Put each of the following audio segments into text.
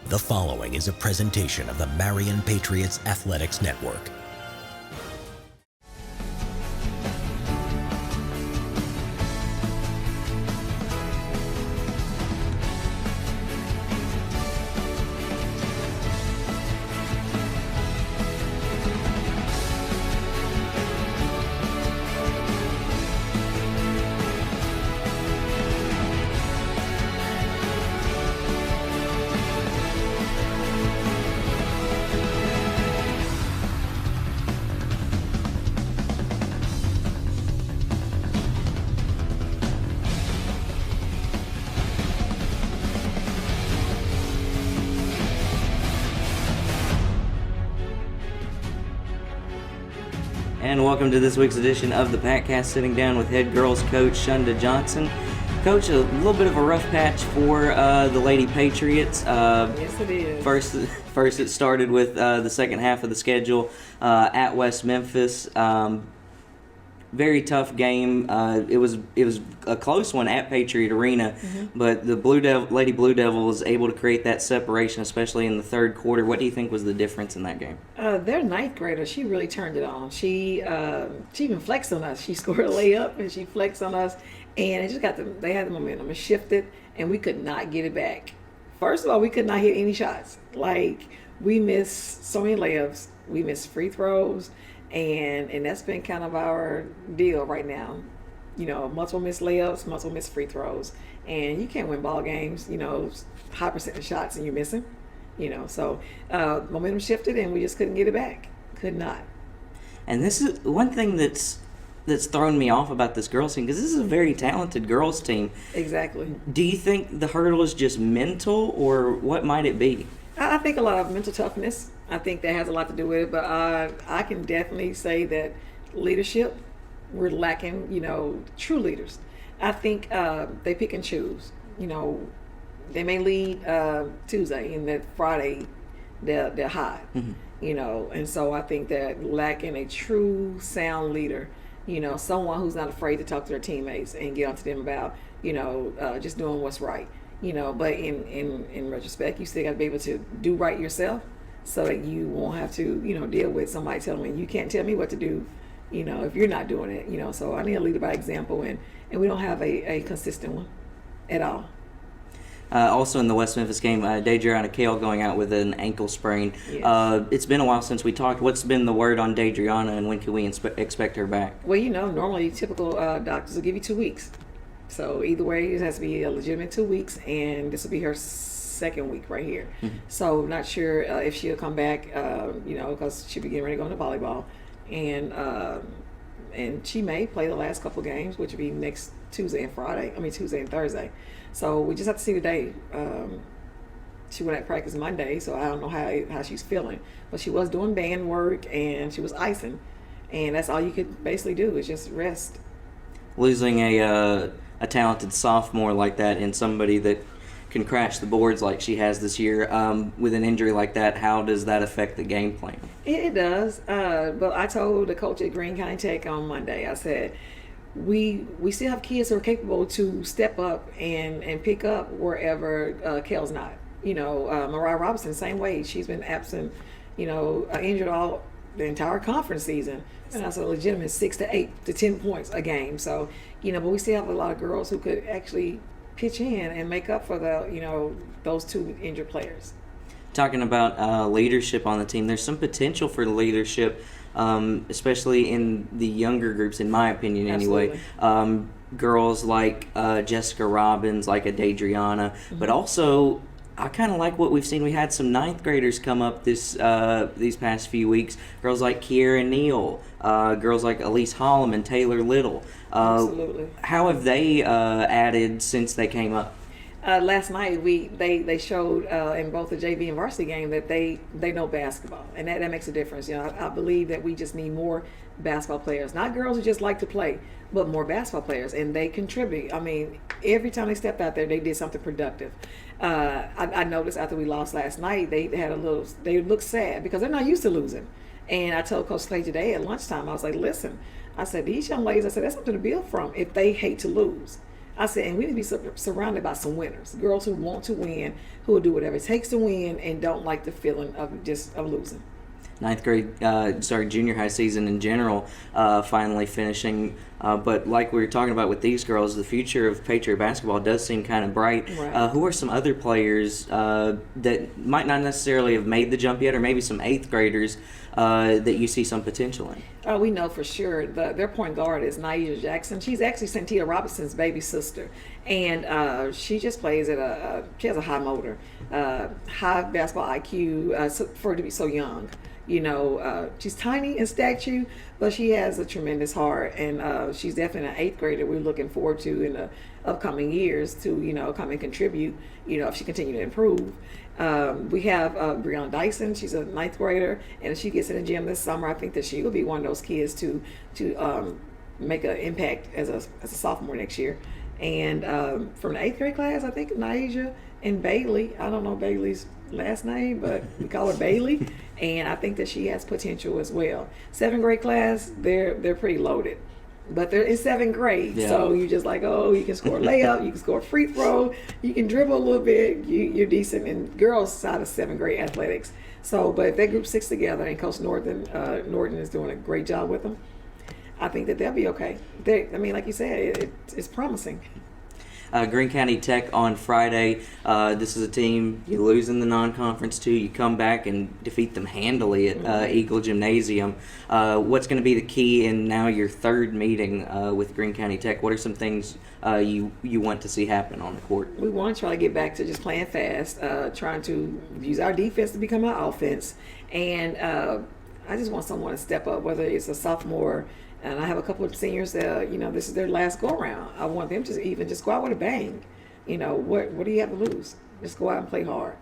The following is a presentation of the Marion Patriots Athletics Network. And welcome to this week's edition of the Patcast, sitting down with head girls coach Shunda Johnson. Coach, a little bit of a rough patch for the Lady Patriots. Yes, it is. First it started with the second half of the schedule at West Memphis. Very tough game. It was a close one at Patriot Arena, but the Lady Blue Devil was able to create that separation, especially in the third quarter. What do you think was the difference in that game? Their ninth grader, she really turned it on. She even flexed on us. She scored a layup and she flexed on us, and it just they had the momentum. It shifted, and we could not get it back. First of all, we could not hit any shots. Like, we missed so many layups. We missed free throws. And that's been kind of our deal right now. You know, multiple missed layups, multiple missed free throws. And you can't win ball games, high percentage shots and you're missing. So momentum shifted and we just couldn't get it back. Could not. And this is one thing that's thrown me off about this girls team, because this is a very talented girls team. Exactly. Do you think the hurdle is just mental, or what might it be? I think a lot of mental toughness. I think that has a lot to do with it, but I can definitely say that leadership, we're lacking, true leaders. I think they pick and choose. They may lead Tuesday, and that Friday they're high, and so I think that lacking a true sound leader, someone who's not afraid to talk to their teammates and get onto them about, just doing what's right. But in retrospect, you still got to be able to do right yourself, so that you won't have to, deal with somebody telling me, you can't tell me what to do, if you're not doing it, so I need a leader by example, and we don't have a consistent one at all. Also in the West Memphis game, Dadriana Kale going out with an ankle sprain. Yes. It's been a while since we talked. What's been the word on Dadriana, and when can we expect her back? Well, normally typical doctors will give you 2 weeks. So either way, it has to be a legitimate 2 weeks, and this will be her second week right here. So not sure if she'll come back, because she'll be getting ready to go into volleyball, and she may play the last couple games, which will be next Tuesday and Thursday. So we just have to see the day. She went at practice Monday, so I don't know how she's feeling, but she was doing band work and she was icing, and that's all you could basically do is just rest. Losing a talented sophomore like that, and somebody that can crash the boards like she has this year, with an injury like that, how does that affect the game plan? It does, but I told the coach at Greene County Tech on Monday, I said, we still have kids who are capable to step up and pick up wherever Kale's not. Mariah Robinson, same way. She's been absent, injured all the entire conference season. And that's a legitimate 6 to 8 to 10 points a game. So, but we still have a lot of girls who could actually pitch in and make up for those two injured players. Talking about leadership on the team, there's some potential for leadership, especially in the younger groups, in my opinion, anyway. Absolutely. Girls like Jessica Robbins, like a Dadriana, but also I kind of like what we've seen. We had some ninth graders come up these past few weeks. Girls like Kiera Neal, girls like Elise Holloman, Taylor Little. Absolutely. How have they added since they came up? Last night they showed in both the JV and varsity game that they know basketball, and that makes a difference. I believe that we just need more basketball players, not girls who just like to play, but more basketball players, and they contribute. I mean, every time they stepped out there, they did something productive. I noticed after we lost last night, they looked sad because they're not used to losing. And I told Coach Clay today at lunchtime, I was like, listen, I said, these young ladies, I said, that's something to build from if they hate to lose. I said, and we need to be surrounded by some winners, girls who want to win, who will do whatever it takes to win, and don't like the feeling of losing. Junior high season in general, finally finishing. But like we were talking about with these girls, the future of Patriot basketball does seem kind of bright. Right. Who are some other players that might not necessarily have made the jump yet, or maybe some 8th graders that you see some potential in? We know for sure their point guard is Naija Jackson. She's actually Santia Robinson's baby sister, and she just plays at she has a high motor, high basketball IQ for her to be so young. She's tiny in stature, but she has a tremendous heart, and she's definitely an 8th grader we're looking forward to in the upcoming years to, come and contribute, if she continue to improve. We have Breonna Dyson. She's a 9th grader, and if she gets in the gym this summer, I think that she will be one of those kids to make an impact as a sophomore next year. And from the 8th grade class, I think Naija and Bailey, I don't know Bailey's last name, but we call her Bailey, and I think that she has potential as well. 7th grade class, they're pretty loaded, but they're in 7th grade, so you just like, you can score a layup, you can score a free throw, you can dribble a little bit, you're decent in girls' side of 7th grade athletics. So, but if that group sticks together, and Coach Norton is doing a great job with them, I think that they'll be okay. Like you said, it's promising. Greene County Tech on Friday. This is a team you lose in the non-conference to. You come back and defeat them handily at Eagle Gymnasium. What's going to be the key in now your 3rd meeting with Greene County Tech? What are some things you want to see happen on the court? We want to try to get back to just playing fast, trying to use our defense to become our offense. And I just want someone to step up, whether it's a sophomore. And I have a couple of seniors that, this is their last go-around. I want them to even just go out with a bang. What do you have to lose? Just go out and play hard.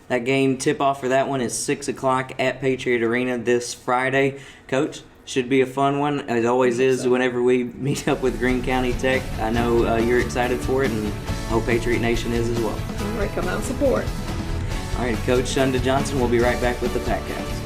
That game tip-off for that one is 6 o'clock at Patriot Arena this Friday. Coach, should be a fun one. It always is whenever we meet up with Greene County Tech. I know you're excited for it, and I hope Patriot Nation is as well. All right, come out and support. All right, Coach Shunda Johnson will be right back with the Patcast.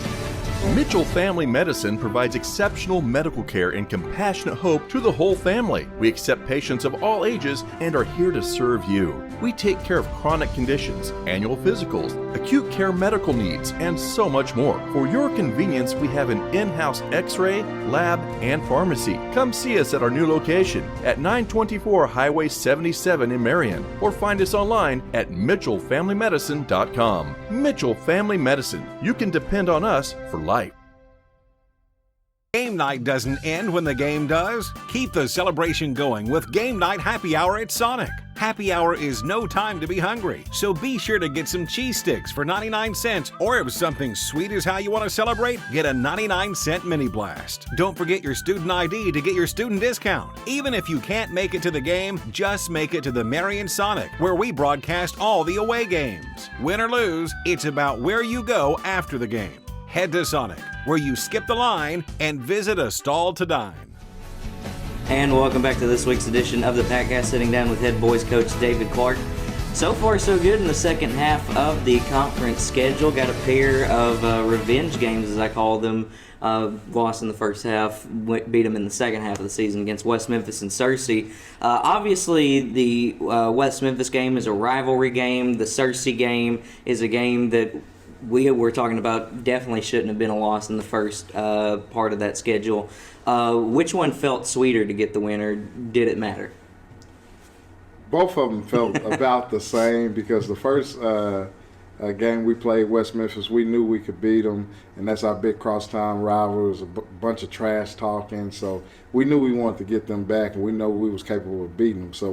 Mitchell Family Medicine provides exceptional medical care and compassionate hope to the whole family. We accept patients of all ages and are here to serve you. We take care of chronic conditions, annual physicals, acute care medical needs, and so much more. For your convenience, we have an in-house x-ray, lab, and pharmacy. Come see us at our new location at 924 Highway 77 in Marion, or find us online at mitchellfamilymedicine.com. Mitchell Family Medicine. You can depend on us for life. Game night doesn't end when the game does. Keep the celebration going with Game Night Happy Hour at Sonic. Happy Hour is no time to be hungry, so be sure to get some cheese sticks for 99 cents, or if something sweet is how you want to celebrate, get a 99-cent mini blast. Don't forget your student ID to get your student discount. Even if you can't make it to the game, just make it to the Marion Sonic, where we broadcast all the away games. Win or lose, it's about where you go after the game. Head to Sonic, where you skip the line and visit a stall to dine. And welcome back to this week's edition of the Patcast, sitting down with head boys coach David Clark. So far, so good in the second half of the conference schedule. Got a pair of revenge games, as I call them. Lost in the first half, beat them in the second half of the season against West Memphis and Searcy. Obviously, the West Memphis game is a rivalry game. The Searcy game is a game that we were talking about definitely shouldn't have been a loss in the first part of that schedule. Which one felt sweeter to get the win, or did it matter? Both of them felt about the same, because the first game we played West Memphis, we knew we could beat them, and that's our big crosstown rival. It was a bunch of trash talking, so we knew we wanted to get them back, and we know we was capable of beating them. So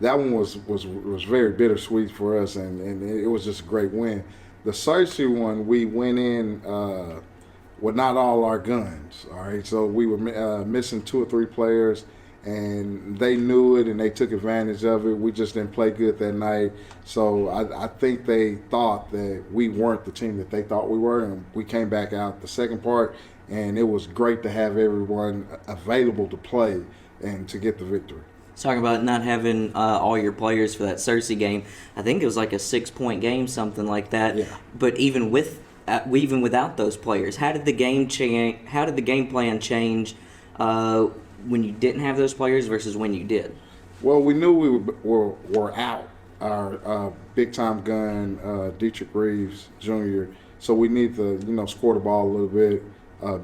that one was very bittersweet for us, and it was just a great win. The Searcy one, we went in with not all our guns, all right? So we were missing 2 or 3 players, and they knew it, and they took advantage of it. We just didn't play good that night. So I think they thought that we weren't the team that they thought we were, and we came back out the second part, and it was great to have everyone available to play and to get the victory. Talking about not having all your players for that Searcy game, I think it was like a 6-point game, something like that. Yeah. But even without those players, how did the game change? How did the game plan change when you didn't have those players versus when you did? Well, we knew we were out our big-time gun, Dietrich Reeves Jr., so we need to, score the ball a little bit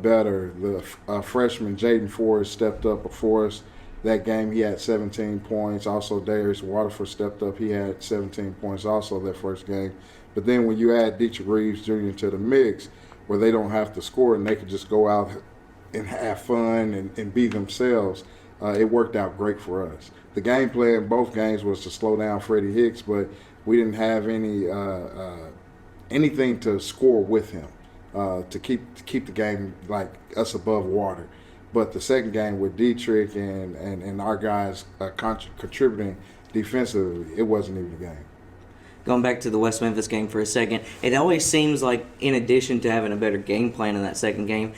better. The freshman Jaden Forrest stepped up before us. That game, he had 17 points. Also, Darius Waterford stepped up. He had 17 points also that first game. But then when you add Dietrich Reeves Jr. to the mix, where they don't have to score and they can just go out and have fun and be themselves, it worked out great for us. The game plan in both games was to slow down Freddie Hicks, but we didn't have anything to score with him to keep the game like us above water. But the second game with Dietrich and our guys contributing defensively, it wasn't even a game. Going back to the West Memphis game for a second, it always seems like in addition to having a better game plan in that second game,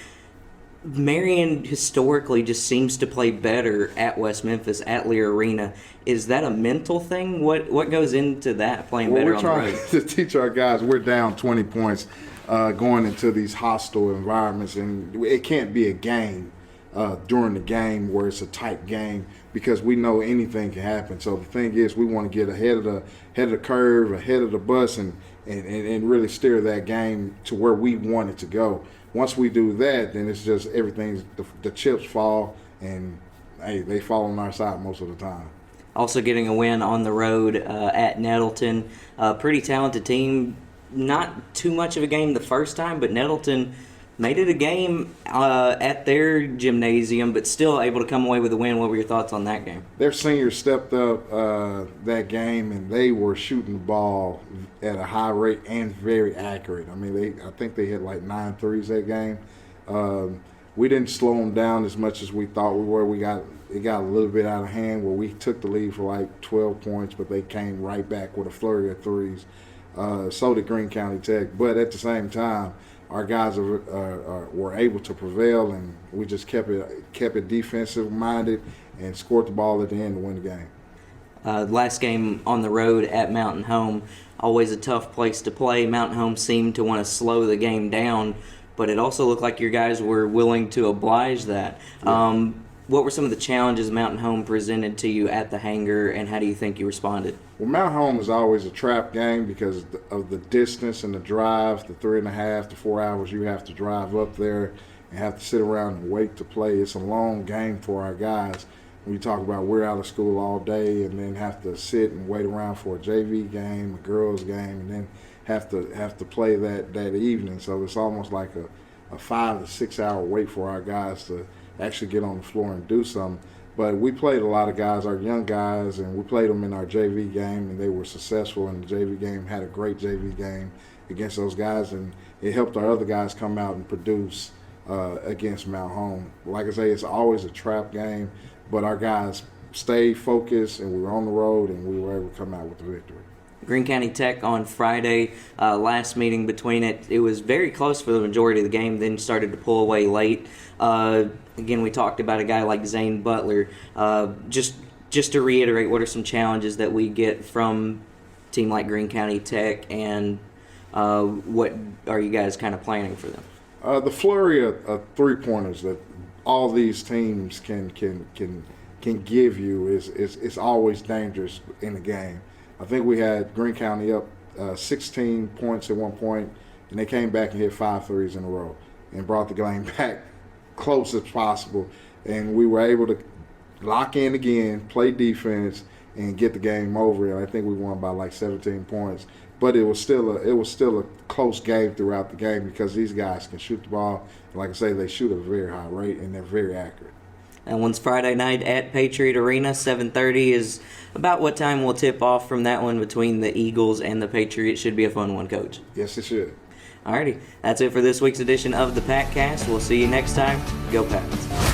Marion historically just seems to play better at West Memphis, at Lear Arena. Is that a mental thing? What goes into that, playing better on the road? We're trying to teach our guys we're down 20 points going into these hostile environments, and it can't be a game during the game where it's a tight game because we know anything can happen. So the thing is, we want to get ahead of the curve, ahead of the bus, and really steer that game to where we want it to go. Once we do that, then it's just everything, the chips fall, and hey, they fall on our side most of the time. Also getting a win on the road at Nettleton. Pretty talented team. Not too much of a game the first time, but Nettleton made it a game at their gymnasium, but still able to come away with a win. What were your thoughts on that game? Their seniors stepped up that game, and they were shooting the ball at a high rate and very accurate. I mean, I think they hit like 9 threes that game. We didn't slow them down as much as we thought we were. It got a little bit out of hand where we took the lead for like 12 points, but they came right back with a flurry of threes. So did Greene County Tech. But at the same time, our guys were able to prevail, and we just kept it defensive-minded and scored the ball at the end to win the game. Last game on the road at Mountain Home, always a tough place to play. Mountain Home seemed to want to slow the game down, but it also looked like your guys were willing to oblige that. Yeah. What were some of the challenges Mountain Home presented to you at the hangar, and how do you think you responded? Well, Mountain Home is always a trap game because of the distance and the drive, the 3.5 to 4 hours you have to drive up there and have to sit around and wait to play. It's a long game for our guys. When you talk about we're out of school all day and then have to sit and wait around for a JV game, a girls game, and then have to play that evening. So it's almost like a 5 to 6 hour wait for our guys to actually get on the floor and do something. But we played a lot of guys, our young guys, and we played them in our JV game, and they were successful in the JV game, had a great JV game against those guys, and it helped our other guys come out and produce against Mount Home. Like I say, it's always a trap game, but our guys stayed focused, and we were on the road, and we were able to come out with the victory. Greene County Tech on Friday, last meeting between it was very close for the majority of the game, then started to pull away late. Again, we talked about a guy like Zane Butler. Just to reiterate, what are some challenges that we get from a team like Greene County Tech, and what are you guys kind of planning for them? The flurry of three-pointers that all these teams can give you is always dangerous in the game. I think we had Greene County up 16 points at one point, and they came back and hit 5 threes in a row and brought the game back close as possible. And we were able to lock in again, play defense, and get the game over. And I think we won by like 17 points. But it was still a close game throughout the game because these guys can shoot the ball. And like I say, they shoot at a very high rate, and they're very accurate. That one's Friday night at Patriot Arena. 7:30 is about what time we'll tip off from that one between the Eagles and the Patriots. Should be a fun one, Coach. Yes, it should. Alrighty, that's it for this week's edition of the Patcast. We'll see you next time. Go Pats.